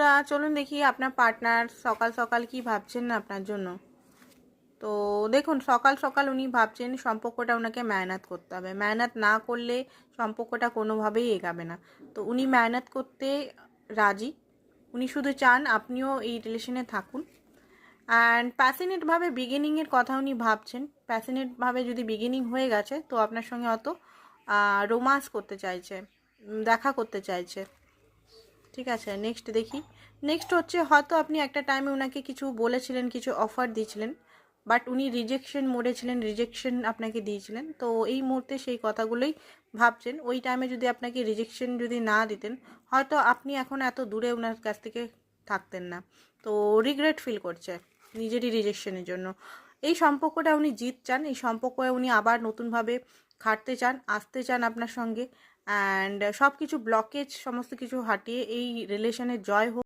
বন্ধুরা, চলুন দেখি আপনার পার্টনার সকাল সকাল কি ভাবছেন না আপনার জন্য। তো দেখুন, সকাল সকাল উনি ভাবছেন সম্পর্কটা ওনাকে মেহনত করতে হবে। মেহনত না করলে সম্পর্কটা কোনোভাবেই এগাবে না। তো উনি মেহনত করতে রাজি। উনি শুধু চান আপনিও এই রিলেশনে থাকুন। অ্যান্ড প্যাশনেটভাবে বিগিনিংয়ের কথা উনি ভাবছেন। প্যাশনেটভাবে যদি বিগিনিং হয়ে গেছে তো আপনার সঙ্গে অত রোমান্স করতে চাইছে, দেখা করতে চাইছে। ঠিক আছে, নেক্সট দেখি। নেক্সট হচ্ছে, হয়তো আপনি একটা টাইমে ওনাকে কিছু বলেছিলেন, কিছু অফার দিয়েছিলেন, বাট উনি রিজেকশন মোডে ছিলেন, রিজেকশন আপনাকে দিয়েছিলেন। তো এই মুহূর্তে সেই কথাগুলোই ভাবছেন। ওই টাইমে যদি আপনাকে রিজেকশন যদি না দিতেন, হয়তো আপনি এখন এত দূরে ওনার কাছ থেকে থাকতেন না। তো রিগ্রেট ফিল করছে নিজেরই রিজেকশনের জন্য। এই সম্পর্কটা উনি জিত চান, এই সম্পর্কে উনি আবার নতুনভাবে খাটতে চান, আসতে চান আপনার সঙ্গে। অ্যান্ড সব কিছু ব্লকেজ সমস্ত কিছু হাটিয়ে এই রিলেশনের জয় হোক।